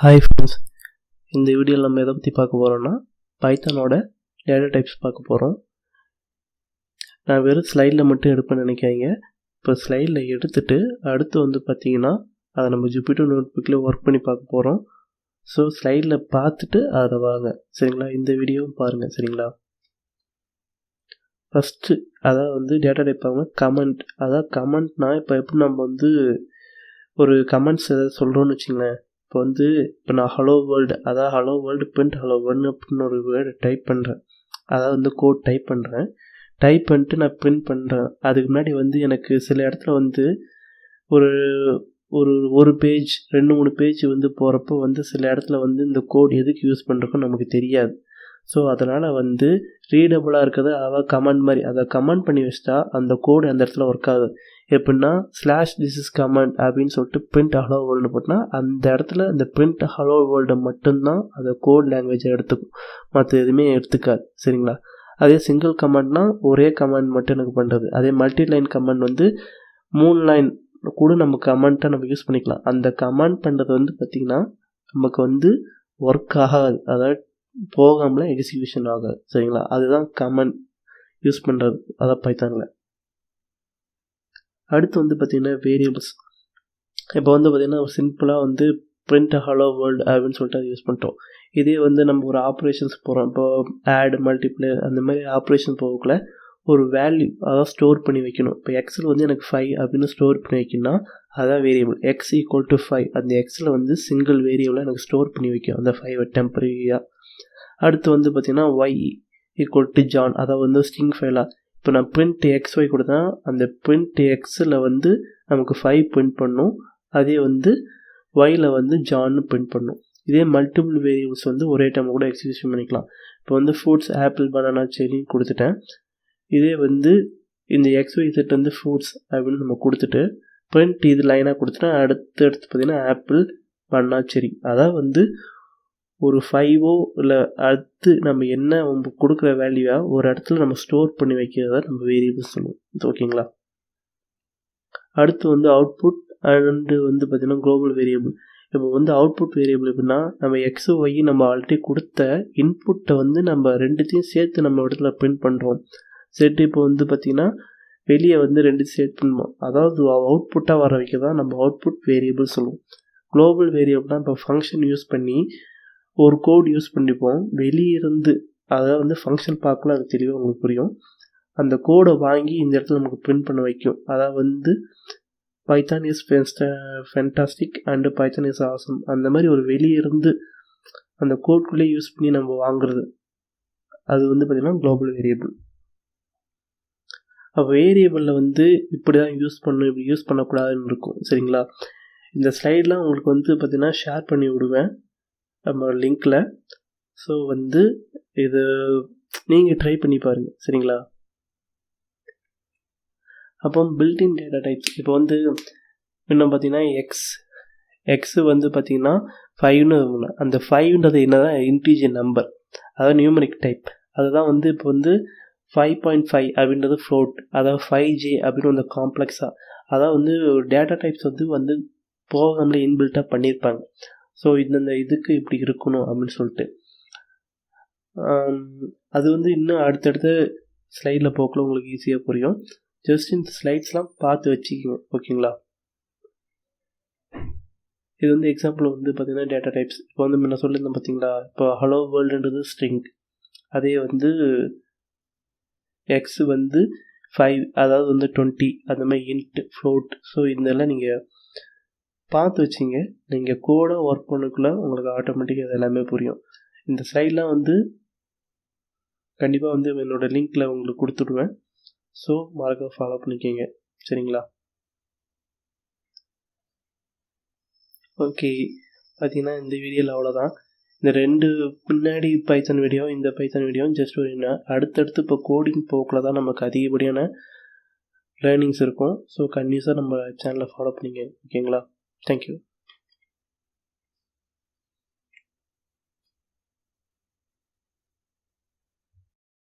Hi friends, இந்த வீடியோவில் நம்ம எதை பற்றி பார்க்க போகிறோம்னா பைத்தானோட டேட்டா டைப்ஸ் பார்க்க போகிறோம். நான் வெறும் ஸ்லைடில் மட்டும் எடுப்பேன்னு நினைக்காதீங்க. இப்போ ஸ்லைடில் எடுத்துகிட்டு அடுத்து வந்து பார்த்திங்கன்னா அதை நம்ம ஜூபிட்டர் நோட்புக்கில் ஒர்க் பண்ணி பார்க்க போகிறோம். ஸோ ஸ்லைடில் பார்த்துட்டு அதை வாங்க, சரிங்களா? இந்த வீடியோவும் பாருங்கள், சரிங்களா? ஃபஸ்ட்டு அதாவது வந்து டேட்டா டைப் பாருங்கள். கமெண்ட், அதாவது கமெண்ட்னா இப்போ எப்படி நம்ம வந்து ஒரு கமெண்ட்ஸ் எதாவது சொல்கிறோன்னு வச்சுங்களேன். இப்போ நான் ஹலோ வேர்ல்டு, அதாவது hello world print hello world அப்படின்னு ஒரு வேர்டு டைப் பண்ணுறேன். அதாவது வந்து கோட் டைப் பண்ணுறேன். டைப் பண்ணிட்டு நான் பிரிண்ட் பண்ணுறேன். அதுக்கு முன்னாடி வந்து எனக்கு சில இடத்துல வந்து ஒரு ஒரு ஒரு பேஜ் 2-3 பேஜ் வந்து போகிறப்போ வந்து சில இடத்துல வந்து இந்த கோட் எதுக்கு யூஸ் பண்ணுறப்போ நமக்கு தெரியாது. ஸோ அதனால் வந்து ரீடபுளாக இருக்கிறது அதாவது கமெண்ட் மாதிரி அதை கமெண்ட் பண்ணி வச்சிட்டா அந்த கோடு அந்த இடத்துல ஒர்க் ஆகுது. எப்படின்னா /this is command அப்படின்னு சொல்லிட்டு பிரிண்ட் ஹலோ வேர்ல்டு போட்டால் அந்த இடத்துல இந்த பிரிண்ட் ஹலோ வேர்ல்டை மட்டும்தான் அதை கோட் லாங்குவேஜை எடுத்துக்கும், மற்ற எதுவுமே எடுத்துக்காது, சரிங்களா? அதே சிங்கிள் கமெண்ட்னா ஒரே கமெண்ட் மட்டும் எனக்கு பண்ணுறது. அதே மல்டி லைன் கமெண்ட் வந்து 3 லைன் கூட நம்ம கமெண்ட்டை நம்ம யூஸ் பண்ணிக்கலாம். அந்த கமெண்ட் பண்ணுறது வந்து பார்த்திங்கன்னா நமக்கு வந்து ஒர்க் ஆகாது, அதாவது ப்ரோக்ராமில் எக்ஸிக்யூஷன் ஆகாது, சரிங்களா? அதுதான் கமெண்ட் யூஸ் பண்ணுறது, அதான் பைத்தானில். அடுத்து வந்து பார்த்திங்கன்னா வேரியபிள்ஸ். இப்போ வந்து பார்த்திங்கன்னா சிம்பிளாக வந்து பிரிண்ட் ஹலோ வேர்ல்டு அப்படின்னு சொல்லிட்டு அதை யூஸ் பண்ணிட்டோம். இதே வந்து நம்ம ஒரு ஆப்ரேஷன்ஸ் போகிறோம், இப்போ ஆட் மல்டிப்ளேயர் அந்த மாதிரி ஆப்ரேஷன் போகக்குள்ள ஒரு வேல்யூ அதாவது ஸ்டோர் பண்ணி வைக்கணும். இப்போ எக்ஸில் வந்து எனக்கு 5 அப்படின்னு ஸ்டோர் பண்ணி வைக்கணும்னா அதான் வேரியபிள். x = 5, அந்த எக்ஸில் வந்து சிங்கிள் வேரியபிளாக எனக்கு ஸ்டோர் பண்ணி வைக்கும் அந்த 5 டெம்பரரியாக. அடுத்து வந்து பார்த்திங்கன்னா y = John, அதாவது வந்து ஸ்ட்ரிங் ஃபைலாக. இப்போ நான் பிரிண்ட் xy கொடுத்தா அந்த பிரிண்ட் எக்ஸில் வந்து நமக்கு 5 பிரிண்ட் பண்ணும், அதே வந்து yயில் வந்து ஜான்னு பிரிண்ட் பண்ணும். இதே மல்டிபிள் வேரியபிள்ஸ் வந்து ஒரே டைம் கூட எக்ஸிக்யூஷன் பண்ணிக்கலாம். இப்போ வந்து ஃப்ரூட்ஸ் ஆப்பிள் பனானா செரின்னு கொடுத்துட்டேன். இதே வந்து இந்த xyz வந்து ஃப்ரூட்ஸ் அப்படின்னு நம்ம கொடுத்துட்டு பிரிண்ட் இது லைனாக கொடுத்துட்டா அடுத்து பார்த்திங்கன்னா ஆப்பிள் பனானா செரி. அதாவது வந்து ஒரு 5ஓ இல்லை அடுத்து நம்ம என்ன கொடுக்குற வேல்யூவாக ஒரு இடத்துல நம்ம ஸ்டோர் பண்ணி வைக்கிறத நம்ம வேரியபிள்ஸ் சொல்லுவோம், ஓகேங்களா? அடுத்து வந்து அவுட்புட் அண்டு வந்து பார்த்திங்கன்னா குளோபல் வேரியபிள். இப்போ வந்து அவுட்புட் வேரியபிள் எப்படின்னா நம்ம எக்ஸு ஒய் நம்ம ஆல்ரெடி கொடுத்த இன்புட்டை வந்து நம்ம ரெண்டுத்தையும் சேர்த்து நம்ம இடத்துல பிரிண்ட் பண்ணுறோம். செட் இப்போ வந்து பார்த்திங்கன்னா வெளியே வந்து ரெண்டு சேர்த்து பண்ணுவோம், அதாவது அவுட்புட்டாக வர வைக்க தான் நம்ம அவுட்புட் வேரியபிள் சொல்லுவோம். குளோபல் வேரியபிள்னால் இப்போ ஃபங்க்ஷன் யூஸ் பண்ணி ஒரு கோட் யூஸ் பண்ணிப்போம் வெளியிருந்து, அதாவது வந்து ஃபங்க்ஷன் பார்க்கலாம், அது தெளிவாக உங்களுக்கு புரியும். அந்த கோடை வாங்கி இந்த இடத்துல நமக்கு பிரிண்ட் பண்ண வைக்கும். அதாவது வந்து Python is fantastic and Python is awesome, அந்த மாதிரி ஒரு வெளியிருந்து அந்த கோட்குள்ளே யூஸ் பண்ணி நம்ம வாங்குறது அது வந்து பார்த்திங்கன்னா குளோபல் வேரியபிள். அப்போ வேரியபிளில் வந்து இப்படி தான் யூஸ் பண்ணணும், இப்படி யூஸ் பண்ணக்கூடாதுன்னு இருக்கும், சரிங்களா? இந்த ஸ்லைட்லாம் உங்களுக்கு வந்து பார்த்திங்கன்னா ஷேர் பண்ணி விடுவேன் நம்ம லிங்க்கில். ஸோ வந்து இது நீங்கள் ட்ரை பண்ணி பாருங்கள், சரிங்களா? அப்போ பில்டின் டேட்டா டைப்ஸ். இப்போ வந்து இன்னும் பார்த்தீங்கன்னா எக்ஸு வந்து பார்த்திங்கன்னா 5ன்னு, அந்த 5ன்றது என்ன தான் இன்டீஜர் நம்பர், அதாவது நியூமரிக் டைப். அதுதான் வந்து இப்போ வந்து 5.5 அப்படின்றது ஃப்ளோட், அதாவது 5J அப்படின்னு வந்து காம்ப்ளெக்ஸாக, அதாவது வந்து டேட்டா டைப்ஸ் வந்து ப்ரோக்ராமில் இன்பில்ட்டாக பண்ணியிருப்பாங்க. ஸோ இந்த இதுக்கு இப்படி இருக்கணும் அப்படின்னு சொல்லிட்டு அது வந்து இன்னும் அடுத்தடுத்த ஸ்லைடில் போக்கில் உங்களுக்கு ஈஸியாக புரியும். ஜஸ்ட் இந்த ஸ்லைட்ஸ்லாம் பார்த்து வச்சுக்கோங்க, ஓகேங்களா? இது வந்து எக்ஸாம்பிள் வந்து பார்த்திங்கன்னா டேட்டா டைப்ஸ். இப்போ வந்து நான் சொல்லியிருந்தேன் பார்த்தீங்களா, இப்போ ஹலோ வேர்ல்டுன்றது ஸ்ட்ரிங், அதே வந்து எக்ஸ் வந்து 5, அதாவது வந்து 20, அந்த மாதிரி இன்ட் ஃப்ளோட். ஸோ இதெல்லாம் நீங்கள் பார்த்து வச்சிங்க, நீங்கள் கோடை ஒர்க் பண்ணக்குள்ள உங்களுக்கு ஆட்டோமேட்டிக்காக அது எல்லாமே புரியும். இந்த ஸ்லைட்லாம் வந்து கண்டிப்பாக வந்து என்னோடய லிங்க்கில் உங்களுக்கு கொடுத்துடுவேன். ஸோ மறக்காம ஃபாலோ பண்ணிக்கோங்க, சரிங்களா? ஓகே, பார்த்தீங்கன்னா இந்த வீடியோவில் அவ்வளோதான். இந்த 2 பின்னாடி பைத்தான் வீடியோ, இந்த பைத்தான் வீடியோ ஜஸ்ட் ஒரு அடுத்தடுத்து இப்போ கோடிங் போக்கில் தான் நமக்கு அதிகப்படியான லேர்னிங்ஸ் இருக்கும். ஸோ கண்டிப்பாக நம்ம சேனலை ஃபாலோ பண்ணிங்க, ஓகேங்களா? தேங்க்யூ.